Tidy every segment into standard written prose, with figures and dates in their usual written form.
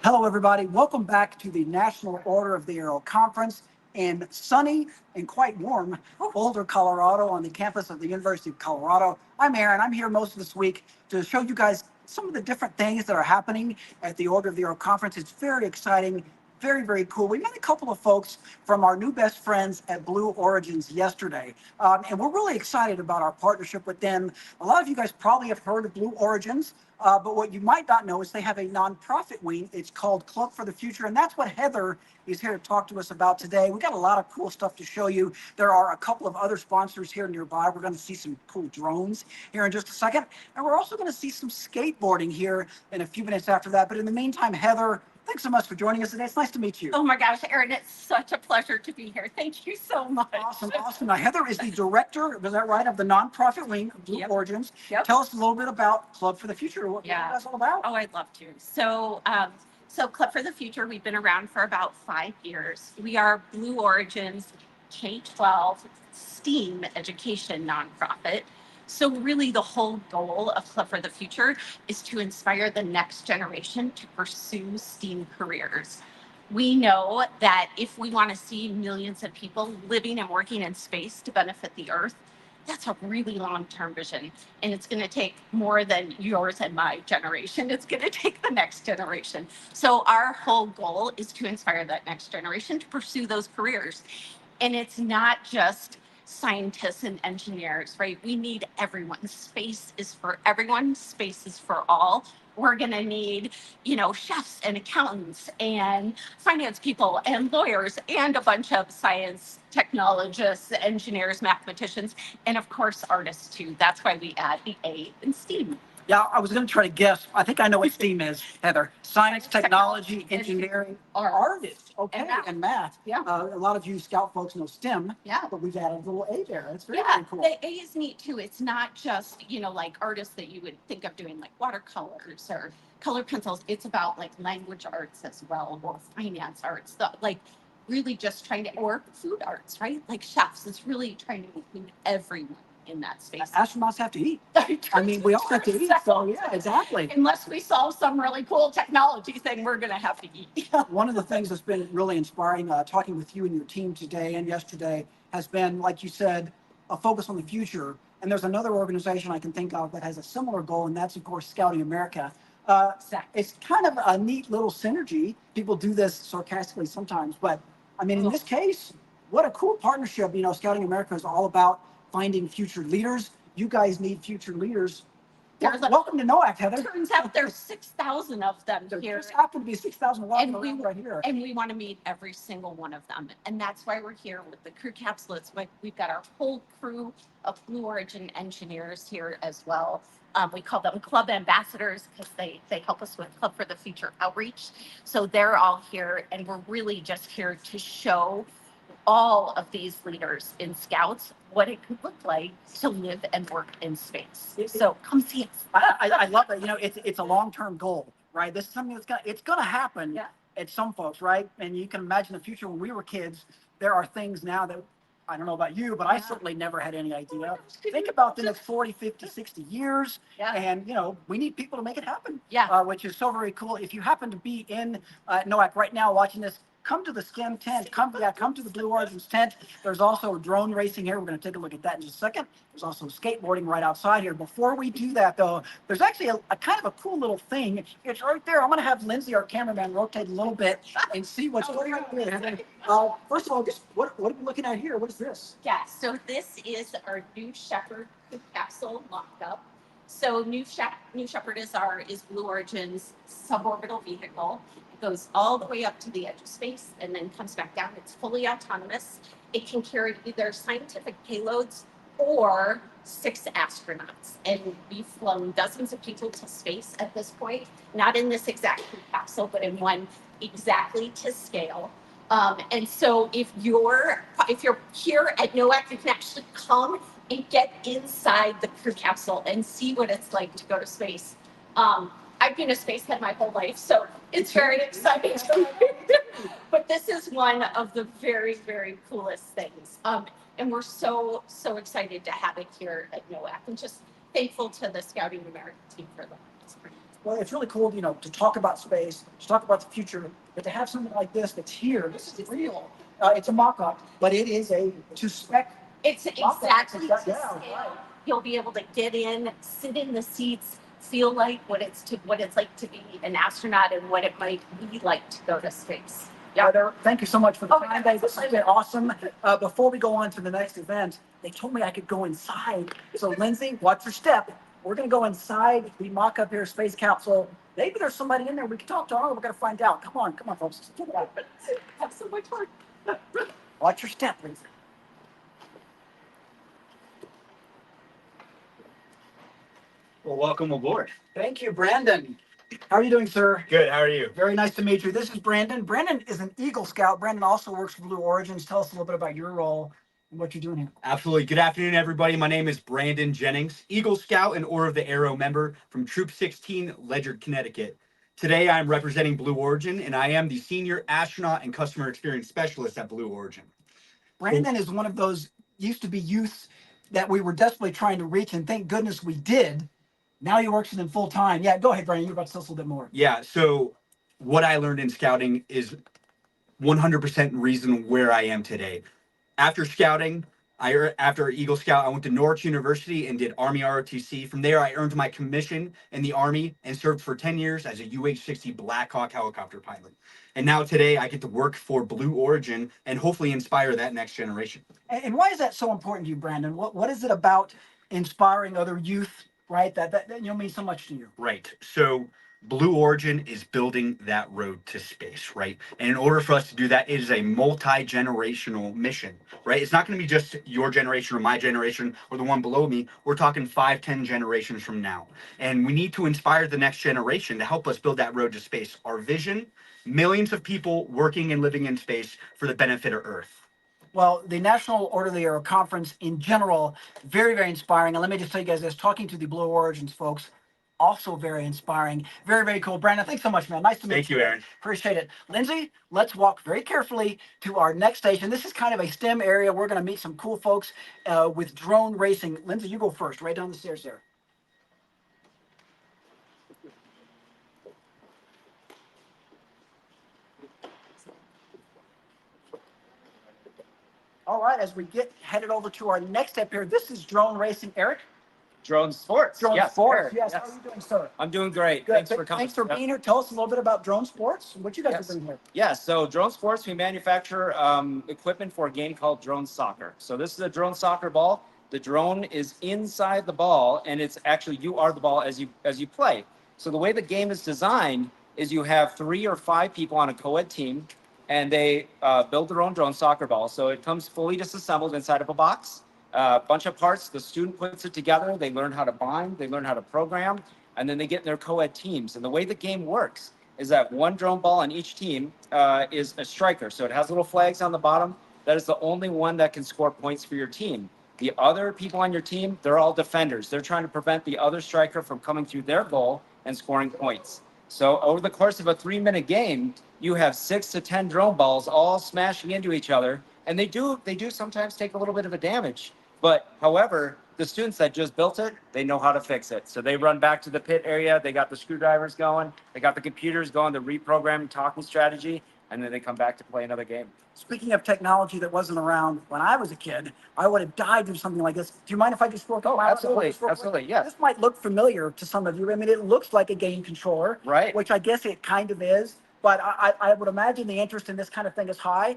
Hello, everybody. Welcome back to the National Order of the Arrow Conference in sunny and quite warm Boulder, Colorado, on the campus of the University of Colorado. I'm Aaron. I'm here most of this week to show you guys some of the different things that are happening at the Order of the Arrow Conference. It's very exciting. Very, very cool. We met a couple of folks from our new best friends at Blue Origins yesterday, and we're really excited about our partnership with them. A lot of you guys probably have heard of Blue Origins, but what you might not know is they have a nonprofit wing. It's called Club for the Future, and that's what Heather is here to talk to us about today. We got a lot of cool stuff to show you. There are a couple of other sponsors here nearby. We're going to see some cool drones here in just a second, and we're also going to see some skateboarding here in a few minutes after that. But in the meantime, Heather, thanks so much for joining us today. It's nice to meet you. Oh my gosh, Aaron, it's such a pleasure to be here. Thank you so much. Awesome, awesome. Now, Heather is the director, is that right, of the nonprofit wing of Blue Origins. Tell us a little bit about Club for the Future. What you guys all about? Oh, I'd love to. So Club for the Future, we've been around for about 5 years. We are Blue Origins K-12 STEAM education nonprofit. So really the whole goal of Club for the Future is to inspire the next generation to pursue STEAM careers. We know that if we want to see millions of people living and working in space to benefit the Earth, that's a really long-term vision. And it's going to take more than yours and my generation. It's going to take the next generation. So our whole goal is to inspire that next generation to pursue those careers. And it's not just scientists and engineers, right? We need everyone. Space is for everyone. Space is for all. We're going to need, chefs and accountants and finance people and lawyers and a bunch of science technologists, engineers, mathematicians, and of course, artists too. That's why we add the A in STEAM. Yeah, I was going to try to guess. I think I know what STEAM is, Heather. Science, technology, engineering, artists, okay, and math. Yeah. A lot of you Scout folks know STEM. Yeah. But we've added a little A there. It's very, Yeah, very cool. the A is neat too. It's not just, like artists that you would think of doing like watercolors or color pencils. It's about like language arts as well, or finance arts, really just trying to, or food arts, right? Like chefs. It's really trying to include everyone in that space. Astronauts have to eat. I mean, we all have to eat. So yeah, exactly. Unless we solve some really cool technology thing, we're going to have to eat. One of the things that's been really inspiring, talking with you and your team today and yesterday, has been, like you said, a focus on the future. And there's another organization I can think of that has a similar goal, and that's, of course, Scouting America. It's kind of a neat little synergy. People do this sarcastically sometimes, but I mean, in this case, what a cool partnership. Scouting America is all about finding future leaders. You guys need future leaders. Welcome to NOAC, Heather. Turns out there's 6,000 of them here. There just happen to be 6,000 walking around right here. And we want to meet every single one of them. And that's why we're here with the crew capsule. We've got our whole crew of Blue Origin engineers here as well. We call them club ambassadors because they help us with Club for the Future outreach. So they're all here, and we're really just here to show all of these leaders in Scouts what it could look like to live and work in space. So come see us. I love it. It's a long-term goal, right? This is something it's gonna happen at some folks, right? And you can imagine the future. When we were kids, there are things now that I don't know about you, but I certainly never had any idea. Think about the next 40, 50, 60 years. And, we need people to make it happen. Which is so very cool. If you happen to be in NOAC right now watching this, come to the STEM tent. Come to the Blue Origins tent. There's also drone racing here. We're going to take a look at that in just a second. There's also skateboarding right outside here. Before we do that, though, there's actually a kind of a cool little thing. It's right there. I'm going to have Lindsay, our cameraman, rotate a little bit and see what's going on here. First of all, what are we looking at here? What is this? Yeah, so this is our New Shepard capsule lockup. So New Shepard is Blue Origin's suborbital vehicle. Goes all the way up to the edge of space and then comes back down. It's fully autonomous. It can carry either scientific payloads or 6 astronauts. And we've flown dozens of people to space at this point, not in this exact capsule, but in one exactly to scale. And so if you're here at NOAC, you can actually come and get inside the crew capsule and see what it's like to go to space. I've been a spacehead my whole life, so it's very exciting. But this is one of the very, very coolest things. And we're so excited to have it here at NOAC, and just thankful to the Scouting America team for that. Well, it's really cool, to talk about space, to talk about the future, but to have something like this here, this is real. It's a mock-up, but it is a to spec. It's exactly to Yeah, scale. right. You'll be able to get in, sit in the seats, feel like what it's like to be an astronaut and what it might be like to go to space. Yeah, thank you so much for the Oh my time, God, Dave. This has been awesome. Before we go on to the next event, they told me I could go inside. So, Lindsay, watch your step. We're going to go inside the mock-up here space capsule. Maybe there's somebody in there we can talk to. We're going to find out. Come on, folks. Let's get it out. Have so much fun. Watch your step, Lindsay. Well, welcome aboard. Thank you, Brandon. How are you doing, sir? Good. How are you? Very nice to meet you. This is Brandon. Brandon is an Eagle Scout. Brandon also works for Blue Origins. Tell us a little bit about your role and what you're doing here. Absolutely. Good afternoon, everybody. My name is Brandon Jennings, Eagle Scout and Order of the Arrow member from Troop 16, Ledyard, Connecticut. Today, I'm representing Blue Origin, and I am the Senior Astronaut and Customer Experience Specialist at Blue Origin. Brandon is one of those used to be youths that we were desperately trying to reach, and thank goodness we did. Now he works with them full time. Yeah, go ahead, Brandon. You're about to tell us a little bit more. Yeah, so what I learned in scouting is 100% reason where I am today. After scouting, after Eagle Scout, I went to Norwich University and did Army ROTC. From there, I earned my commission in the Army and served for 10 years as a UH-60 Black Hawk helicopter pilot. And now today, I get to work for Blue Origin and hopefully inspire that next generation. And why is that so important to you, Brandon? What is it about inspiring other youth, right, that means so much to you? Right. So Blue Origin is building that road to space, right? And in order for us to do that, it is a multi-generational mission, right? It's not going to be just your generation or my generation or the one below me. We're talking 5-10 generations from now. And we need to inspire the next generation to help us build that road to space. Our vision, millions of people working and living in space for the benefit of Earth. Well, the National Order of the Arrow Conference in general, very, very inspiring. And let me just tell you guys this, talking to the Blue Origins folks, also very inspiring. Very, very cool. Brandon, thanks so much, man. Nice to meet you. Thank you, Aaron. Appreciate it. Lindsay, let's walk very carefully to our next station. This is kind of a STEM area. We're going to meet some cool folks with drone racing. Lindsay, you go first, right down the stairs there. All right, as we get headed over to our next step here, this is drone racing. Eric? Drone sports. Drone Yes, sports. Eric, Yes. How are you doing, sir? I'm doing great. Good. Thanks for coming. Thanks for being here. Tell us a little bit about drone sports. What you guys Yes. are doing here. Yeah, so drone sports, we manufacture equipment for a game called drone soccer. So this is a drone soccer ball. The drone is inside the ball, and it's actually you are the ball as you play. So the way the game is designed is you have 3 or 5 people on a co-ed team, and they build their own drone soccer ball. So it comes fully disassembled inside of a box. A bunch of parts, the student puts it together, they learn how to bind, they learn how to program, and then they get in their co-ed teams. And the way the game works is that one drone ball on each team is a striker. So it has little flags on the bottom. That is the only one that can score points for your team. The other people on your team, they're all defenders. They're trying to prevent the other striker from coming through their goal and scoring points. So over the course of a 3-minute game, you have 6 to 10 drone balls all smashing into each other. And they do sometimes take a little bit of a damage. But however, the students that just built it, they know how to fix it. So they run back to the pit area. They got the screwdrivers going. They got the computers going, the reprogramming talking strategy, and then they come back to play another game. Speaking of technology that wasn't around when I was a kid, I would have died through something like this. Do you mind if I just work? Oh, absolutely, absolutely, yes. This might look familiar to some of you. I mean, it looks like a game controller, Right. Which I guess it kind of is. But I would imagine the interest in this kind of thing is high.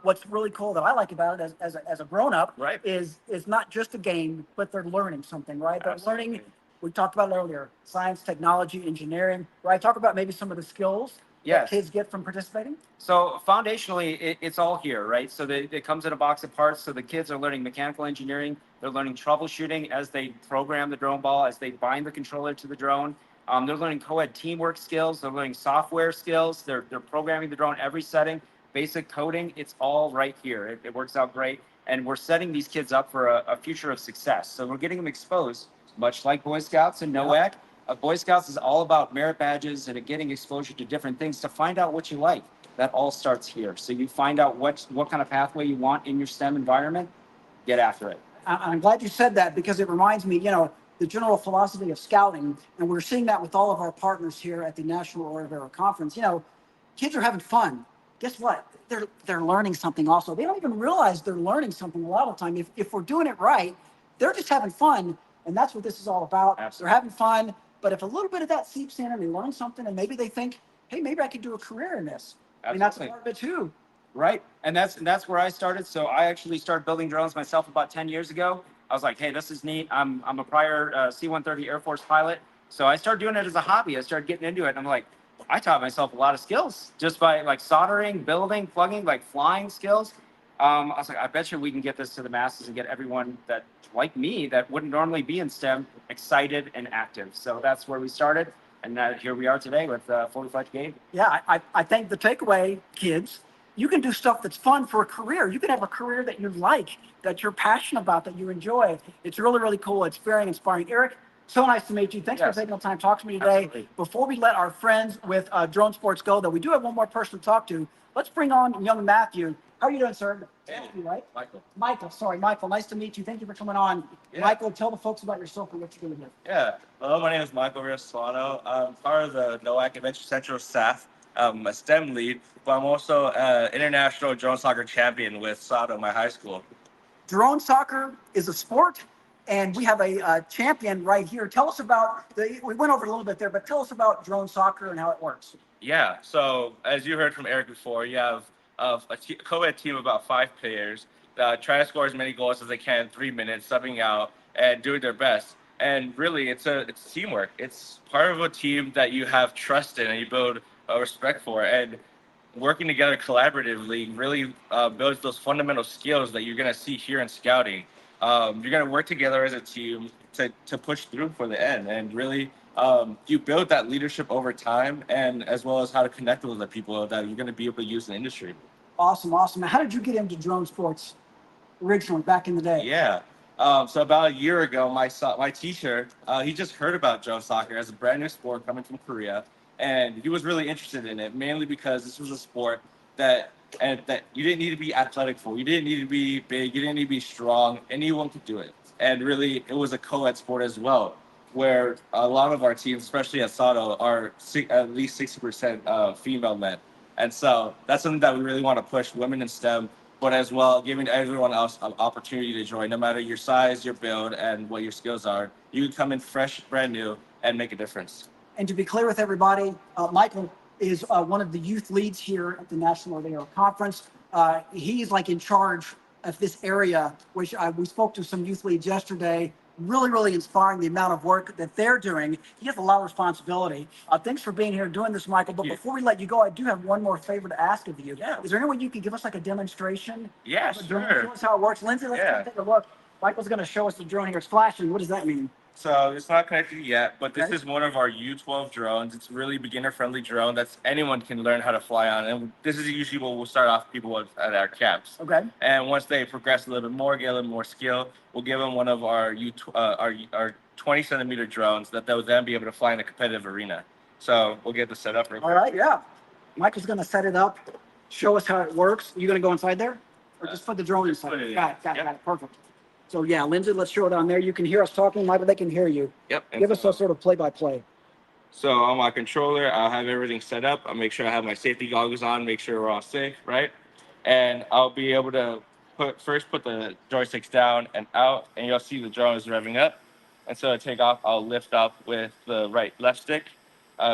What's really cool that I like about it as a grown-up Right. is not just a game, but they're learning something, right? They're Absolutely. learning, we talked about it earlier, science, technology, engineering, right? Talk about maybe some of the skills Yes. that kids get from participating. So foundationally, it's all here, right? So it comes in a box of parts. So the kids are learning mechanical engineering. They're learning troubleshooting as they program the drone ball, as they bind the controller to the drone. They're learning co-ed teamwork skills. They're learning software skills. They're programming the drone every setting, basic coding. It's all right here. It works out great. And we're setting these kids up for a future of success. So we're getting them exposed, much like Boy Scouts and NOAC. Boy Scouts is all about merit badges and getting exposure to different things to find out what you like. That all starts here. So you find out what kind of pathway you want in your STEM environment, get after it. I'm glad you said that because it reminds me, the general philosophy of scouting, and we're seeing that with all of our partners here at the National Order of Aero Conference. You know, kids are having fun. Guess what? They're learning something also. They don't even realize they're learning something a lot of the time. If we're doing it right, they're just having fun, and that's what this is all about. Absolutely. They're having fun, but if a little bit of that seeps in and they learn something, and maybe they think, hey, maybe I could do a career in this. I mean, that's a Absolutely. part of it too. Right. And that's where I started. So I actually started building drones myself about 10 years ago. I was like, hey, this is neat. I'm a prior C-130 Air Force pilot. So I started doing it as a hobby. I started getting into it. And I'm like, I taught myself a lot of skills just by like soldering, building, plugging, like flying skills. I was like, I bet you we can get this to the masses and get everyone that, like me, that wouldn't normally be in STEM, excited and active. So that's where we started. And here we are today with fully fledged game. Yeah, I think the takeaway, kids, you can do stuff that's fun for a career. You can have a career that you like, that you're passionate about, that you enjoy. It's really, really cool. It's very inspiring. Eric, so nice to meet you. Thanks Yes. for taking the time to talk to me today. Absolutely. Before we let our friends with Drone Sports go, though, we do have one more person to talk to. Let's bring on young Matthew. How are you doing, sir? Hey. Matthew, right? Michael. Sorry, Michael. Nice to meet you. Thank you for coming on. Yeah. Michael, tell the folks about yourself and what you're doing here. Yeah. Hello, my name is Michael Rios-Solano. I'm part of the NOAC Adventure Central staff. I'm a STEM lead, but I'm also an international drone soccer champion with SADO, my high school. Drone soccer is a sport, and we have a champion right here. Tell us about we went over it a little bit there, but tell us about drone soccer and how it works. Yeah. So as you heard from Eric before, you have a co-ed team of about 5 players trying to score as many goals as they can in 3 minutes, subbing out and doing their best. And really, it's teamwork. It's part of a team that you have trust in and you build respect for. And working together collaboratively really builds those fundamental skills that you're going to see here in scouting. You're going to work together as a team to push through for the end. And really, you build that leadership over time, and as well as how to connect with other people that you're going to be able to use in the industry. Awesome, awesome. Now, how did you get into drone sports originally back in the day? Yeah. So about a year ago, my teacher, he just heard about drone soccer as a brand new sport coming from Korea, and he was really interested in it, mainly because this was a sport that you didn't need to be athletic for. You didn't need to be big. You didn't need to be strong. Anyone could do it. And really, it was a co-ed sport as well, where a lot of our teams, especially at SADO, are at least 60% female led. And so that's something that we really want to push, women in STEM, but as well giving everyone else an opportunity to join, no matter your size, your build, and what your skills are. You can come in fresh, brand new, and make a difference. And to be clear with everybody, Michael is one of the youth leads here at the National Order of Aero Conference. He's like in charge of this area, which we spoke to some youth leads yesterday. Really, really inspiring the amount of work that they're doing. He has a lot of responsibility. Thanks for being here and doing this, Michael. But before we let you go, I do have one more favor to ask of you. Yeah. Is there any way you could give us like a demonstration? Yeah, of a drone? sure. Show us how it works. Lindsay, let's Yeah. take a look. Michael's going to show us the drone here. It's flashing. What does that mean? So it's not connected yet, but this Okay. is one of our U12 drones. It's a really beginner-friendly drone that anyone can learn how to fly on. And this is usually what we'll start off people with at our camps. Okay. And once they progress a little bit more, get a little more skill, we'll give them one of our 20-centimeter drones that they'll then be able to fly in a competitive arena. So we'll get this set up real All quick. right. Yeah. Michael's going to set it up, show us how it works. You going to go inside there? Or just put the drone inside? put it in. Got it. Got it. Yep. Got it. Perfect. So yeah, Lindsay, let's show it on there. You can hear us talking, Michael. They can hear you. Yep. And Give us so- a sort of play-by-play. So on my controller, I'll have everything set up. I'll make sure I have my safety goggles on, make sure we're all safe, right? And I'll be able to put the joysticks down and out, and you'll see the drone is revving up. And so to take off, I'll lift up with the left stick.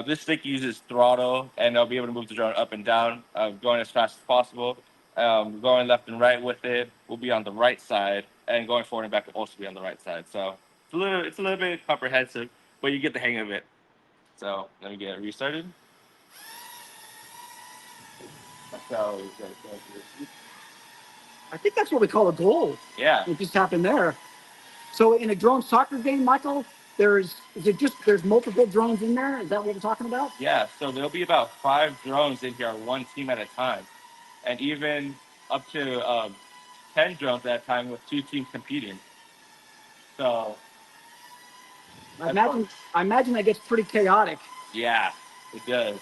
This stick uses throttle, and I'll be able to move the drone up and down, going as fast as possible. Going left and right with it will be on the right side, and going forward and back will also be on the right side. So it's a little bit comprehensive, but you get the hang of it. So let me get it restarted. So I think that's what we call a goal. yeah, It just happened there. So in a drone soccer game, Michael, there's multiple drones in there? Is that what we're talking about? yeah. So there'll be about 5 drones in here on one team at a time, and even up to 10 drones at a time with 2 teams competing. So I imagine that gets pretty chaotic. yeah, it does.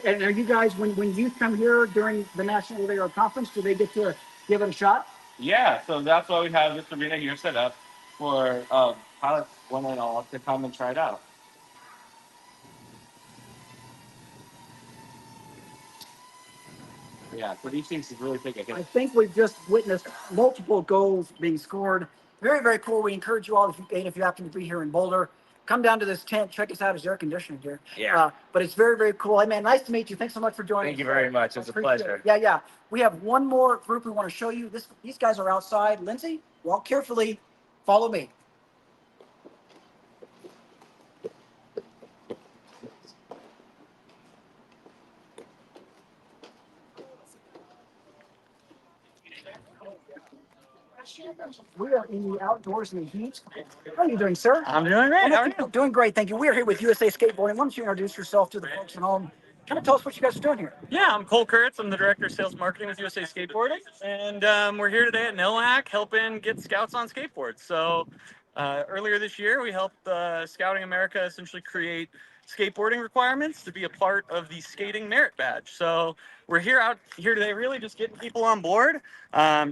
And are you guys, when youth come here during the National Order of Aero Conference, do they get to give it a shot? Yeah, so that's why we have this arena here set up for pilots one and all to come and try it out. Yeah, so these things is really big. I think we've just witnessed multiple goals being scored. Very, very cool. We encourage you all, if you happen to be here in Boulder, come down to this tent, check us out. There's air conditioning here. Yeah. But it's very, very cool. Hey, man, nice to meet you. Thanks so much for joining Thank us. you very much. It's a Appreciate pleasure. it. Yeah, yeah. We have one more group we want to show you. These guys are outside. Lindsay, walk carefully. Follow me. We are in the outdoors in the heat. How are you doing, sir? I'm doing great. How are you? Doing great, thank you. We are here with USA Skateboarding. Why don't you introduce yourself to the folks at home? Kind of tell us what you guys are doing here. Yeah, I'm Cole Kurtz. I'm the Director of Sales Marketing with USA Skateboarding. And we're here today at NOAC helping get scouts on skateboards. So earlier this year, we helped Scouting America essentially create skateboarding requirements to be a part of the skating merit badge. So we're out here today really just getting people on board,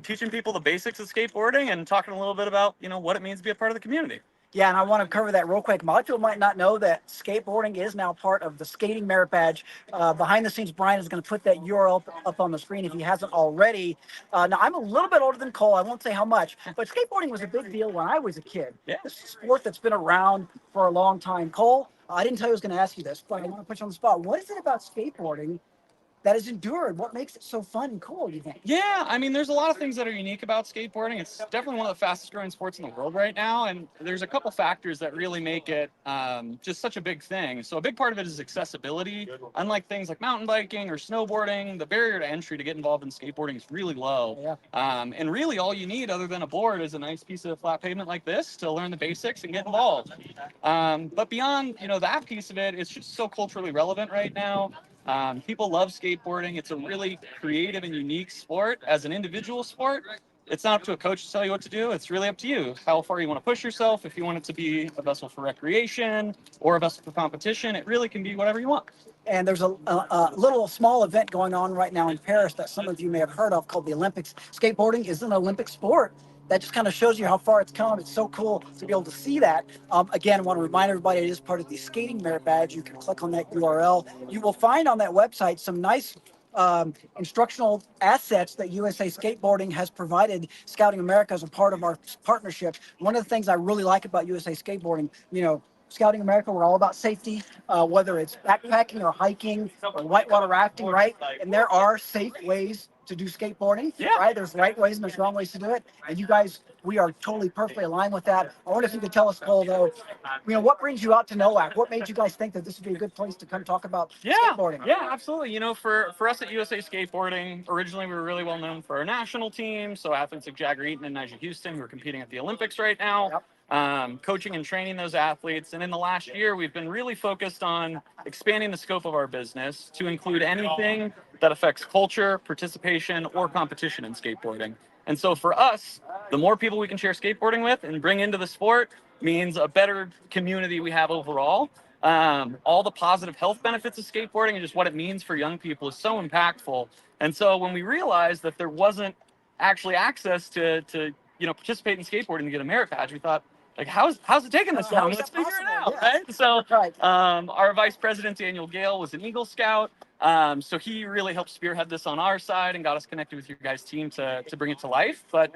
teaching people the basics of skateboarding and talking a little bit about, what it means to be a part of the community. Yeah, and I want to cover that real quick. A lot of people might not know that skateboarding is now part of the skating merit badge. Behind the scenes, Brian is going to put that URL up on the screen if he hasn't already. Now, I'm a little bit older than Cole. I won't say how much, but skateboarding was a big deal when I was a kid. Yeah. This is a sport that's been around for a long time. Cole, I didn't tell you I was going to ask you this, but I want to put you on the spot. What is it about skateboarding that has endured? What makes it so fun and cool, you think? Yeah, I mean, there's a lot of things that are unique about skateboarding. It's definitely one of the fastest growing sports in the world right now. And there's a couple factors that really make it just such a big thing. So a big part of it is accessibility. Unlike things like mountain biking or snowboarding, the barrier to entry to get involved in skateboarding is really low. Yeah. And really all you need other than a board is a nice piece of flat pavement like this to learn the basics and get involved. But beyond, that piece of it, it's just so culturally relevant right now. People love skateboarding. It's a really creative and unique sport. As an individual sport, it's not up to a coach to tell you what to do. It's really up to you how far you want to push yourself. If you want it to be a vessel for recreation or a vessel for competition, it really can be whatever you want. And there's a little small event going on right now in Paris that some of you may have heard of called the Olympics. Skateboarding is an Olympic sport. That just kind of shows you how far it's come. It's so cool to be able to see that. Again, I want to remind everybody it is part of the skating merit badge. You can click on that URL. You will find on that website some nice instructional assets that USA Skateboarding has provided Scouting America as a part of our partnership. One of the things I really like about USA Skateboarding, Scouting America, we're all about safety, whether it's backpacking or hiking or whitewater rafting, right? And there are safe ways to do skateboarding, right? There's right ways and there's wrong ways to do it. And you guys, we are totally perfectly aligned with that. I wonder if you could tell us, Cole, though, what brings you out to NOAC? What made you guys think that this would be a good place to come talk about skateboarding? Yeah, absolutely. For us at USA Skateboarding, originally we were really well known for our national team. So athletes like Jagger Eaton and Nigel Houston, who are competing at the Olympics right now. Yep. Coaching and training those athletes. And in the last year, we've been really focused on expanding the scope of our business to include anything that affects culture, participation, or competition in skateboarding. And so for us, the more people we can share skateboarding with and bring into the sport means a better community we have overall. All the positive health benefits of skateboarding and just what it means for young people is so impactful. And so when we realized that there wasn't actually access to participate in skateboarding to get a merit badge, we thought, how's it taking this long? Let's figure it out, right? So our vice president, Daniel Gale, was an Eagle Scout. So he really helped spearhead this on our side and got us connected with your guys' team to bring it to life. But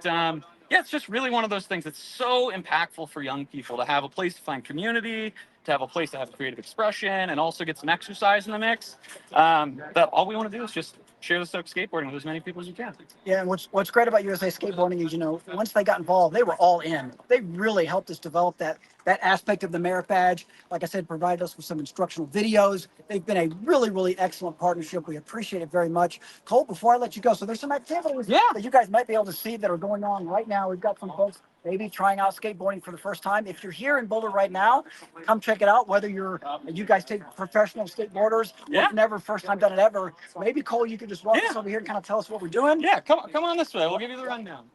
it's just really one of those things that's so impactful for young people to have a place to find community, to have a place to have creative expression, and also get some exercise in the mix. That all we want to do is just share the stuff skateboarding with as many people as you can. Yeah, and what's great about USA Skateboarding is, once they got involved, they were all in. They really helped us develop that aspect of the merit badge. Like I said, provided us with some instructional videos. They've been a really, really excellent partnership. We appreciate it very much. Cole, before I let you go, so there's some activities that you guys might be able to see that are going on right now. We've got some folks maybe trying out skateboarding for the first time. If you're here in Boulder right now, come check it out. Whether you guys take professional skateboarders or you've never first time done it ever, maybe Cole, you could just walk us over here and kind of tell us what we're doing. Yeah, come on this way. We'll give you the rundown.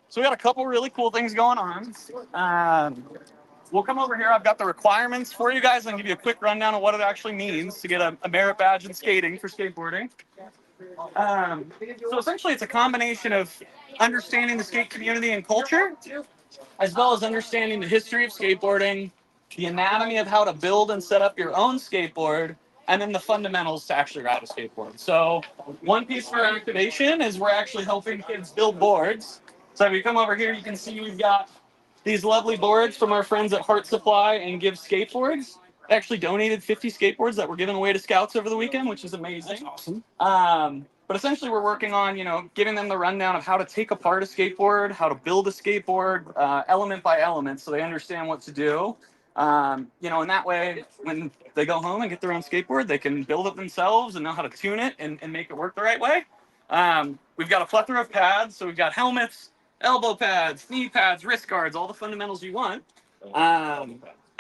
So we got a couple really cool things going on. We'll come over here. I've got the requirements for you guys. I'll give you a quick rundown of what it actually means to get a merit badge in skating for skateboarding. So essentially, it's a combination of understanding the skate community and culture, as well as understanding the history of skateboarding, the anatomy of how to build and set up your own skateboard, and then the fundamentals to actually ride a skateboard. So one piece of our activation is we're actually helping kids build boards. So if you come over here, you can see we've got these lovely boards from our friends at Heart Supply and Give Skateboards. They actually donated 50 skateboards that were given away to scouts over the weekend, which is amazing. Awesome. But essentially, we're working on, giving them the rundown of how to take apart a skateboard, how to build a skateboard, element by element, so they understand what to do. And that way, when they go home and get their own skateboard, they can build it themselves and know how to tune it and make it work the right way. We've got a plethora of pads, so we've got helmets, elbow pads, knee pads, wrist guards, all the fundamentals you want.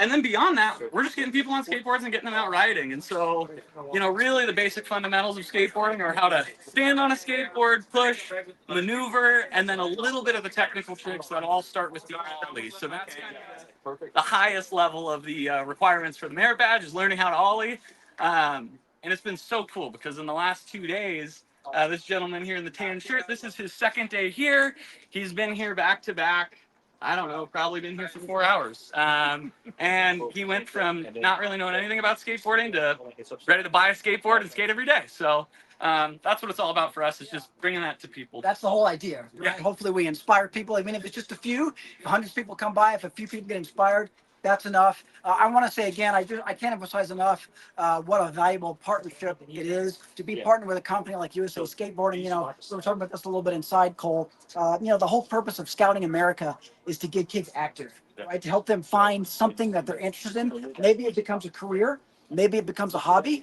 And then beyond that, we're just getting people on skateboards and getting them out riding. And so, really the basic fundamentals of skateboarding are how to stand on a skateboard, push, maneuver, and then a little bit of the technical tricks that all start with the ollie. So that's kind of the highest level of the requirements for the merit badge is learning how to ollie. And it's been so cool because in the last 2 days, this gentleman here in the tan shirt, this is his second day here. He's been here back to back. I don't know, probably been here for 4 hours. And he went from not really knowing anything about skateboarding to ready to buy a skateboard and skate every day. So that's what it's all about for us, is just bringing that to people. That's the whole idea. Right? Yeah. Hopefully we inspire people. Even if it's just a few, if hundreds of people come by, if a few people get inspired, that's enough. I want to say again, I can't emphasize enough what a valuable partnership it is to be partnered with a company like USA Skateboarding. We were talking about this a little bit inside, Cole. The whole purpose of Scouting America is to get kids active, right? To help them find something that they're interested in. Maybe it becomes a career. Maybe it becomes a hobby.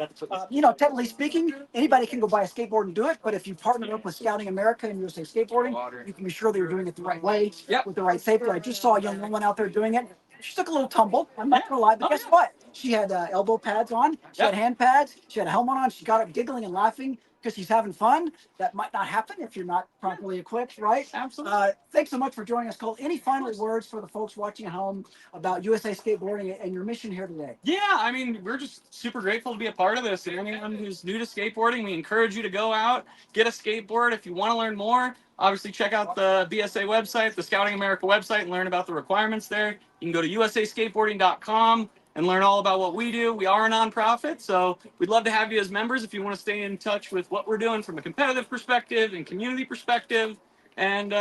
Technically speaking, anybody can go buy a skateboard and do it. But if you partner up with Scouting America and USA Skateboarding, you can be sure that you're doing it the right way, with the right safety. I just saw a young woman out there doing it. She took a little tumble. I'm not gonna lie, but guess what? She had elbow pads on. She had hand pads. She had a helmet on. She got up giggling and laughing because she's having fun. That might not happen if you're not properly equipped, right? Absolutely. Thanks so much for joining us, Cole. Any final words for the folks watching at home about USA Skateboarding and your mission here today? Yeah, I mean, we're just super grateful to be a part of this. And anyone who's new to skateboarding, we encourage you to go out, get a skateboard. If you want to learn more, obviously check out the BSA website, the Scouting America website, and learn about the requirements there. You can go to usaskateboarding.com and learn all about what we do. We are a nonprofit, so we'd love to have you as members if you want to stay in touch with what we're doing from a competitive perspective and community perspective. And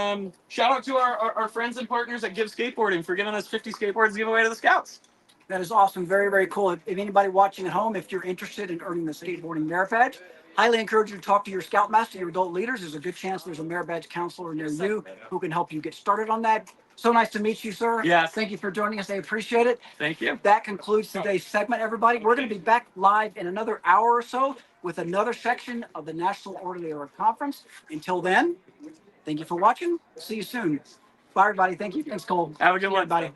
shout out to our friends and partners at Give Skateboarding for giving us 50 skateboards to give away to the Scouts. That is awesome. Very, very cool. If anybody watching at home, if you're interested in earning the skateboarding merit badge, highly encourage you to talk to your Scoutmaster, your adult leaders. There's a good chance there's a merit badge counselor near you who can help you get started on that. So nice to meet you, sir. Yes. Thank you for joining us. I appreciate it. Thank you. That concludes today's segment, everybody. We're going to be back live in another hour or so with another section of the National Order of the Era Conference. Until then, thank you for watching. See you soon. Bye, everybody. Thank you. Thanks, Cole. Have a good one. Everybody.